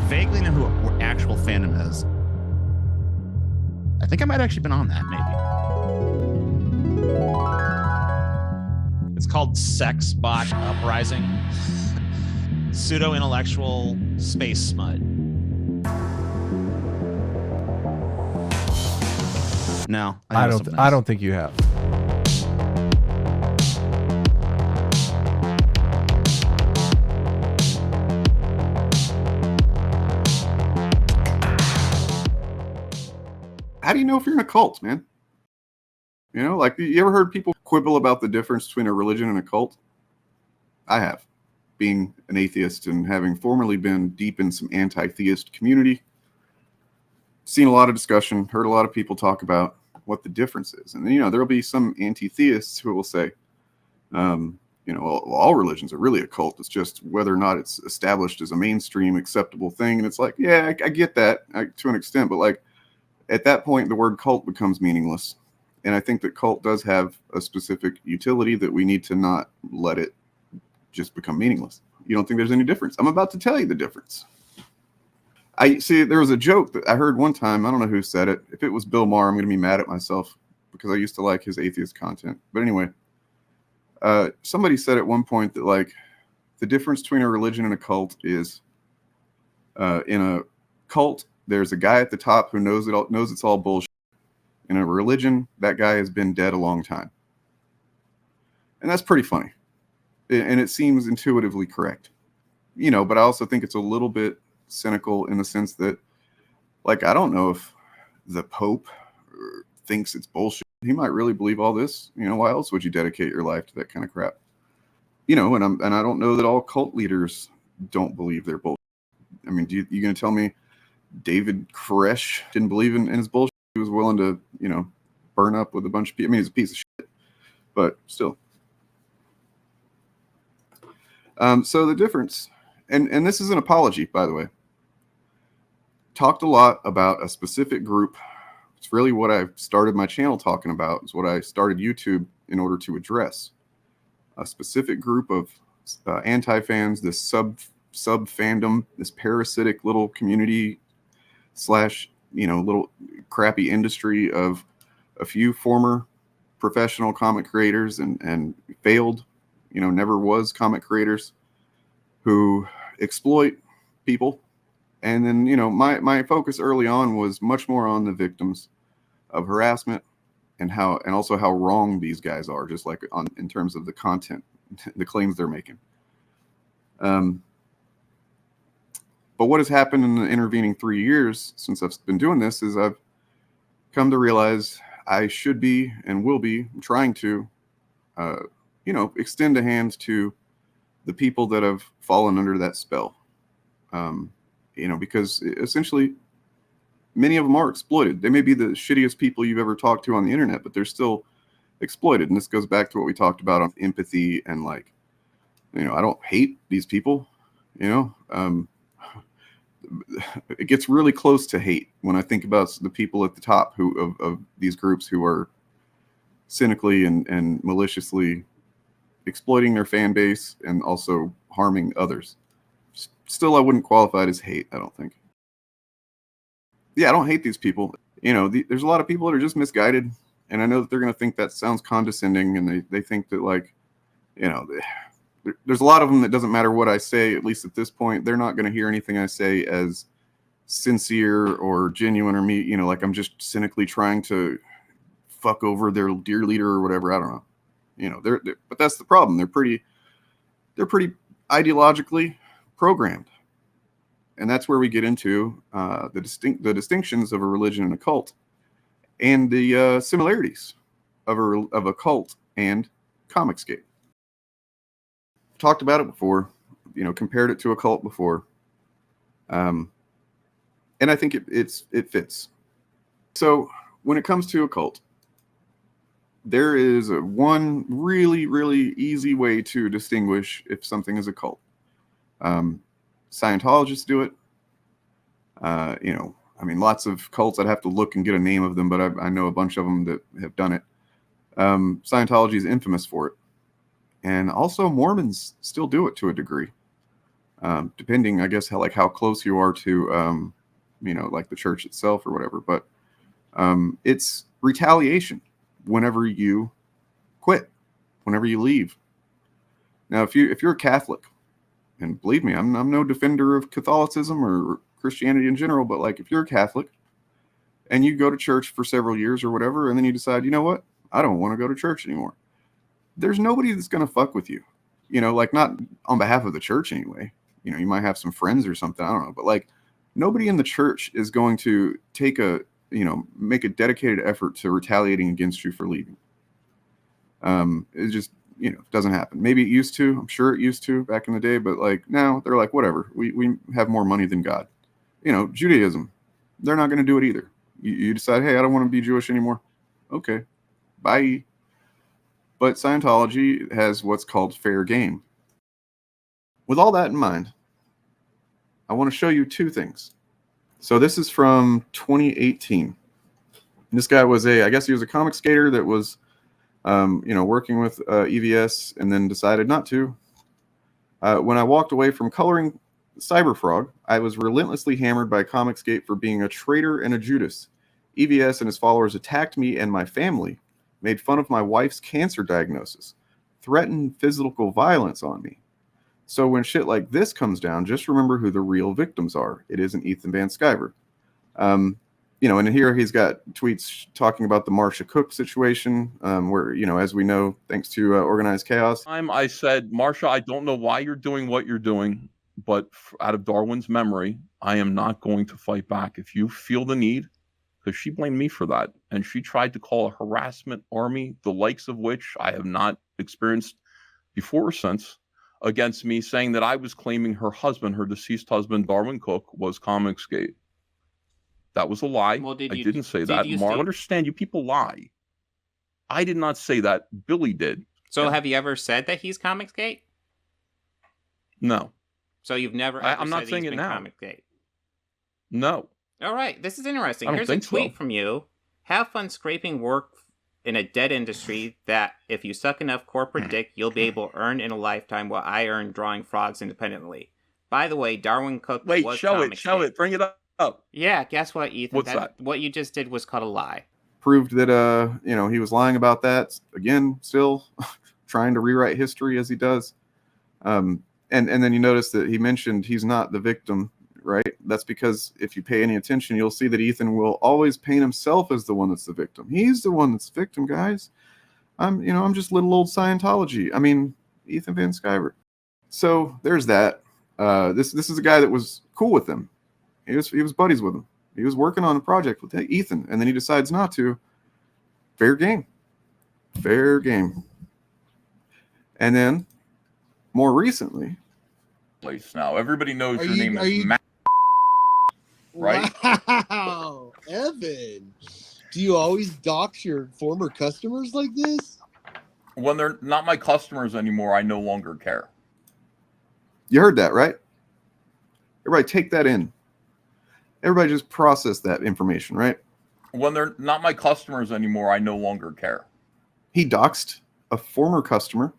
vaguely know who actual fandom is. I think I might have actually been on that, maybe. It's called Sex Bot Uprising. Pseudo-intellectual space smut. No, I don't think you have. How do you know if you're in a cult, man? You know, like, you ever heard people quibble about the difference between a religion and a cult? I have, being an atheist and having formerly been deep in some anti-theist community, seen a lot of discussion, heard a lot of people talk about what the difference is. And, you know, there'll be some anti-theists who will say, you know, all religions are really a cult. It's just whether or not it's established as a mainstream acceptable thing. And it's like, yeah, I get that to an extent, but like, at that point, the word cult becomes meaningless. And I think that cult does have a specific utility that we need to not let it just become meaningless. You don't think there's any difference? I'm about to tell you the difference. I see, there was a joke that I heard one time. I don't know who said it. If it was Bill Maher, I'm going to be mad at myself because I used to like his atheist content. But anyway, somebody said at one point that, like, the difference between a religion and a cult is in a cult, there's a guy at the top who knows it's all bullshit. In a religion, that guy has been dead a long time. And that's pretty funny. And it seems intuitively correct. You know, but I also think it's a little bit cynical in the sense that, like, I don't know if the Pope thinks it's bullshit. He might really believe all this. You know, why else would you dedicate your life to that kind of crap? You know, and I don't know that all cult leaders don't believe they're bullshit. I mean, you going to tell me David Koresh didn't believe in his bullshit? He was willing to, you know, burn up with a bunch of people. I mean, he's a piece of shit, but still. So the difference, and this is an apology, by the way. Talked a lot about a specific group. It's really what I started my channel talking about. It's what I started YouTube in order to address. A specific group of anti-fans, this sub fandom, this parasitic little community / you know, little crappy industry of a few former professional comic creators and failed, you know, never was comic creators who exploit people. And then, you know, my focus early on was much more on the victims of harassment and also how wrong these guys are, just like in terms of the content, the claims they're making. But what has happened in the intervening 3 years since I've been doing this is I've come to realize I should be and will be trying to, you know, extend a hand to the people that have fallen under that spell. You know, because essentially many of them are exploited. They may be the shittiest people you've ever talked to on the internet, but they're still exploited. And this goes back to what we talked about on empathy and, like, you know, I don't hate these people, you know. It gets really close to hate when I think about the people at the top of these groups who are cynically and maliciously exploiting their fan base and also harming others. Still, I wouldn't qualify it as hate, I don't think. Yeah, I don't hate these people. You know, there's a lot of people that are just misguided, and I know that they're going to think that sounds condescending, and they think that, like, you know, there's a lot of them that doesn't matter what I say, at least at this point. They're not going to hear anything I say as sincere or genuine or me, you know, like I'm just cynically trying to fuck over their dear leader or whatever. I don't know. You know, but that's the problem. They're pretty ideologically programmed. And that's where we get into the distinctions of a religion and a cult, and the similarities of a cult and Comicsgate. Talked about it before, you know, compared it to a cult before, and I think it fits. So when it comes to a cult, there is one really, really easy way to distinguish if something is a cult. Scientologists do it. You know, I mean, lots of cults. I'd have to look and get a name of them, but I know a bunch of them that have done it. Scientology is infamous for it. And also Mormons still do it to a degree. depending, I guess, how close you are to, like the church itself or whatever. But it's retaliation whenever you quit, whenever you leave. Now, if you're a Catholic, and believe me, I'm no defender of Catholicism or Christianity in general, but like if you're a Catholic and you go to church for several years or whatever, and then you decide, you know what, I don't want to go to church anymore. There's nobody that's going to fuck with you, like not on behalf of the church anyway. You might have some friends or something, I don't know, but like nobody in the church is going to make a dedicated effort to retaliating against you for leaving. It just, doesn't happen. Maybe it used to. I'm sure it used to back in the day, but like now they're like, whatever. We have more money than God. Judaism, they're not going to do it either. You decide, hey, I don't want to be Jewish anymore. Okay, bye. But Scientology has what's called fair game. With all that in mind, I want to show you two things. So this is from 2018. This guy was I guess he was a comic skater that was working with EVS and then decided not to. When I walked away from coloring Cyberfrog, I was relentlessly hammered by Comicsgate for being a traitor and a Judas. EVS and his followers attacked me and my family, made fun of my wife's cancer diagnosis, threatened physical violence on me. So when shit like this comes down, just remember who the real victims are. It isn't Ethan Van Skiver. And here he's got tweets talking about the Marsha Cook situation, where, as we know, thanks to Organized Chaos. I said, Marsha, I don't know why you're doing what you're doing, but out of Darwin's memory, I am not going to fight back. If you feel the need, because she blamed me for that, and she tried to call a harassment army, the likes of which I have not experienced before or since, against me, saying that I was claiming her husband, her deceased husband, Darwin Cook, was Comicsgate. That was a lie. Well, I didn't say that. Mark, understand, you people lie. I did not say that. Billy did. So have you ever said that he's Comicsgate? No. So you've never ever I'm said not saying he's it been now. Comicsgate? No. All right. This is interesting. Here's a tweet from you. Have fun scraping work in a dead industry that if you suck enough corporate dick, you'll be able to earn in a lifetime what I earned drawing frogs independently. By the way, Darwin Cook was Comicsgate. Show it. Bring it up. Yeah, guess what, Ethan? What's that? What you just did was called a lie. Proved that he was lying about that. Again, still trying to rewrite history as he does. And then you notice that he mentioned he's not the victim, right? That's because if you pay any attention, you'll see that Ethan will always paint himself as the one that's the victim. He's the one that's the victim, guys. I'm just little old Scientology. I mean, Ethan Van Skiver. So there's that. This is a guy that was cool with him. He was buddies with him. He was working on a project with Ethan, and then he decides not to. Fair game. Fair game. And then, more recently... Place now. Everybody knows your name is Matt. Right? Wow. Evan. Do you always dox your former customers like this? When they're not my customers anymore, I no longer care. You heard that, right? Everybody take that in. Everybody just process that information, right? When they're not my customers anymore, I no longer care. He doxed a former customer,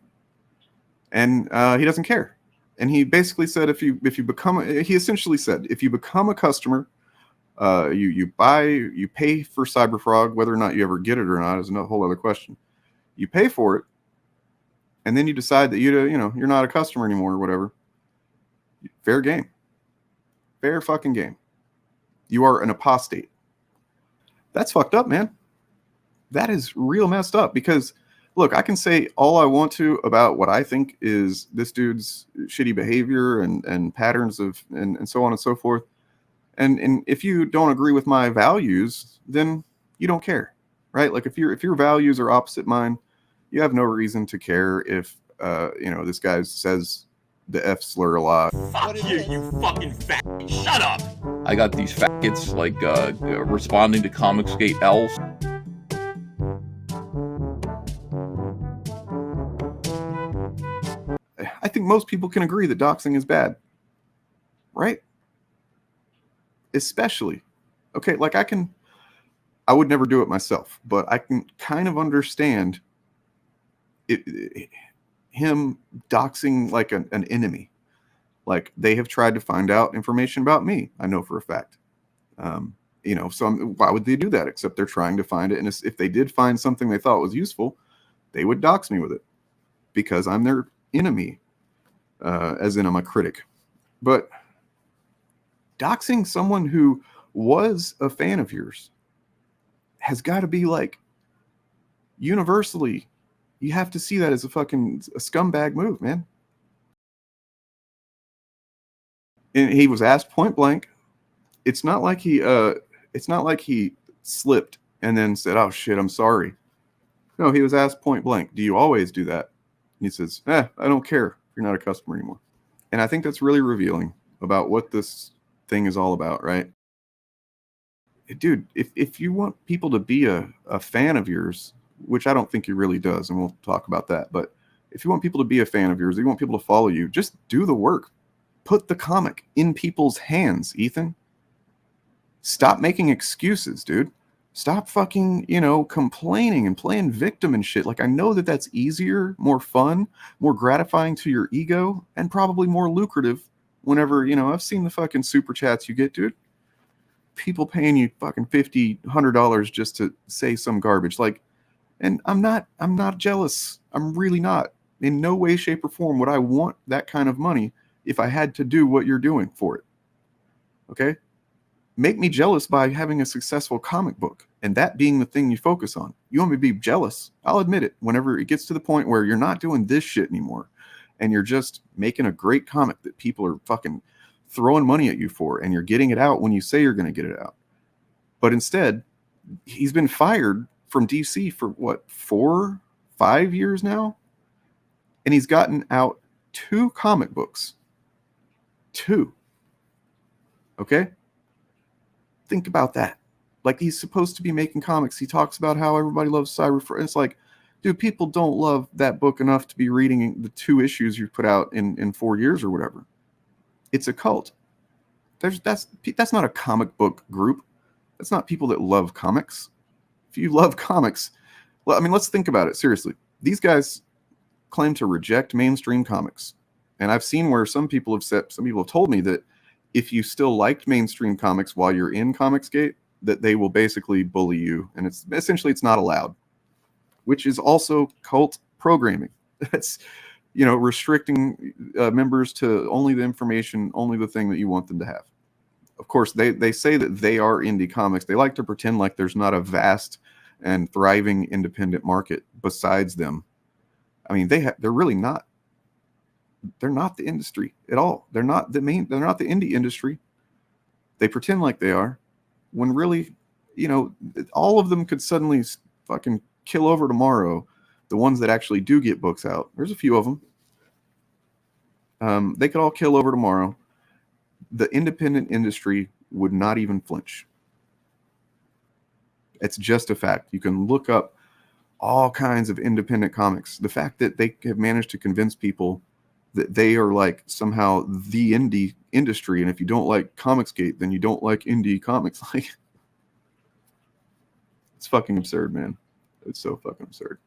and he doesn't care. And he basically said, he essentially said, if you become a customer, you pay for Cyberfrog, whether or not you ever get it or not is a whole other question. You pay for it, and then you decide that you're not a customer anymore or whatever. Fair game. Fair fucking game. You are an apostate. That's fucked up, man. That is real messed up because, look, I can say all I want to about what I think is this dude's shitty behavior and patterns of and so on and so forth. And if you don't agree with my values, then you don't care, right? Like if your values are opposite mine, you have no reason to care if this guy says the F slur a lot. Fuck you fucking fat. Shut up. I got these faggots responding to Comicsgate L's. I think most people can agree that doxing is bad, right? Especially, okay, like I would never do it myself, but I can kind of understand him doxing like an enemy. Like, they have tried to find out information about me. I know for a fact. You know, so why would they do that? Except they're trying to find it. And if they did find something they thought was useful, they would dox me with it because I'm their enemy, as in I'm a critic. But doxing someone who was a fan of yours has got to be like universally, you have to see that as a scumbag move, man. And he was asked point blank. It's not like he slipped and then said, "Oh shit, I'm sorry." No, he was asked point blank, "Do you always do that?" And he says, I don't care if you're not a customer anymore. And I think that's really revealing about what this thing is all about, right? Dude, if you want people to be a fan of yours, which I don't think he really does, and we'll talk about that, but if you want people to be a fan of yours, you want people to follow you, just do the work. Put the comic in people's hands, Ethan. Stop making excuses, dude. Stop fucking, complaining and playing victim and shit. Like, I know that that's easier, more fun, more gratifying to your ego, and probably more lucrative whenever, I've seen the fucking super chats you get, dude. People paying you fucking $50, $100 just to say some garbage. Like, and I'm not jealous. I'm really not. In no way, shape, or form would I want that kind of money if I had to do what you're doing for it. Okay? Make me jealous by having a successful comic book and that being the thing you focus on. You want me to be jealous? I'll admit it. Whenever it gets to the point where you're not doing this shit anymore and you're just making a great comic that people are fucking throwing money at you for, and you're getting it out when you say you're going to get it out. But instead, he's been fired from DC for what, 4-5 years now? And he's gotten out 2 comic books. 2. Okay? Think about that. Like, he's supposed to be making comics. He talks about how everybody loves Cyber. It's like, dude, people don't love that book enough to be reading the 2 issues you put out in 4 years or whatever. It's a cult. That's not a comic book group. That's not people that love comics. If you love comics, well, I mean, let's think about it seriously. These guys claim to reject mainstream comics. And I've seen where some people have told me that if you still liked mainstream comics while you're in Comicsgate, that they will basically bully you. And it's not allowed, which is also cult programming. That's, restricting members to only the information, only the thing that you want them to have. Of course, they say that they are indie comics. They like to pretend like there's not a vast and thriving independent market besides them. I mean, they're really not. They're not the industry at all. They're not the indie industry. They pretend like they are, when really, all of them could suddenly fucking kill over tomorrow. The ones that actually do get books out, there's a few of them. They could all kill over tomorrow. The independent industry would not even flinch. It's just a fact. You can look up all kinds of independent comics. The fact that they have managed to convince people that they are like somehow the indie industry, and if you don't like Comicsgate, then you don't like indie comics. Like, it's fucking absurd, man. It's so fucking absurd.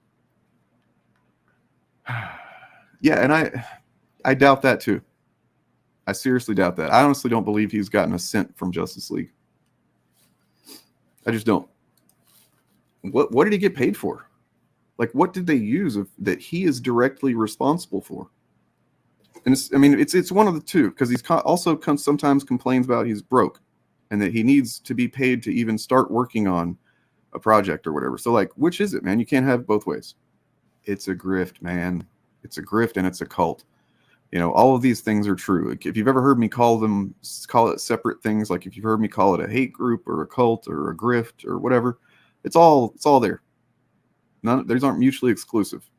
Yeah, and I doubt that too. I seriously doubt that. I honestly don't believe he's gotten a cent from Justice League. I just don't. What did he get paid for? Like, what did they use that he is directly responsible for? And it's one of the two, because he's also sometimes complains about he's broke and that he needs to be paid to even start working on a project or whatever. So, like, which is it, man? You can't have both ways. It's a grift, man. It's a grift, and it's a cult. All of these things are true. If you've ever heard me call it separate things, like if you've heard me call it a hate group or a cult or a grift or whatever, it's all there. These aren't mutually exclusive.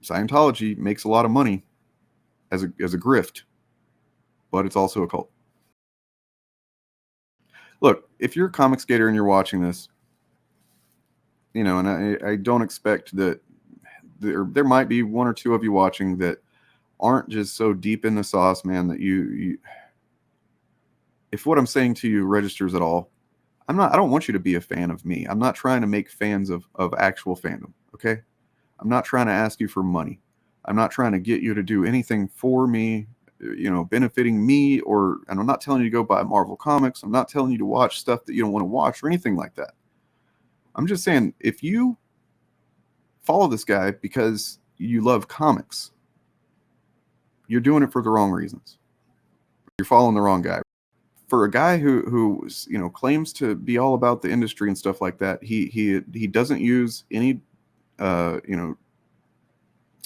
Scientology makes a lot of money as a grift, but it's also a cult. Look, if you're a comic skater and you're watching this, and I don't expect that there might be 1 or 2 of you watching that aren't just so deep in the sauce, man, that you if what I'm saying to you registers at all, I don't want you to be a fan of me. I'm not trying to make fans of actual fandom, okay? I'm not trying to ask you for money. I'm not trying to get you to do anything for me, benefiting me, and I'm not telling you to go buy Marvel Comics. I'm not telling you to watch stuff that you don't want to watch or anything like that. I'm just saying, if you follow this guy because you love comics, you're doing it for the wrong reasons. You're following the wrong guy. For a guy who claims to be all about the industry and stuff like that, he doesn't use any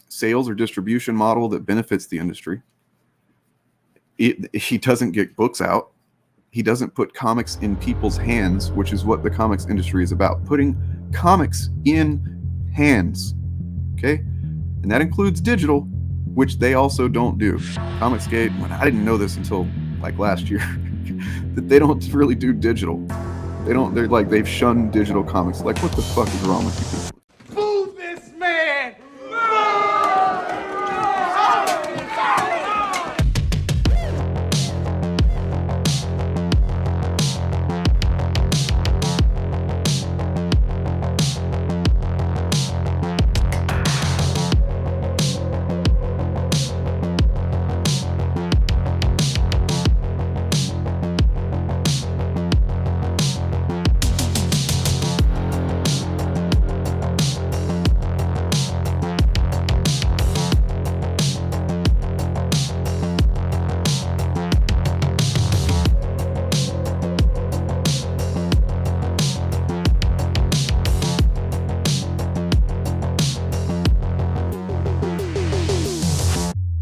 sales or distribution model that benefits the industry. He doesn't get books out. He doesn't put comics in people's hands, which is what the comics industry is about. Putting comics in hands. Okay? And that includes digital, which they also don't do. Comicsgate, I didn't know this until like last year, that they don't really do digital. They've shunned digital comics. Like, what the fuck is wrong with you people?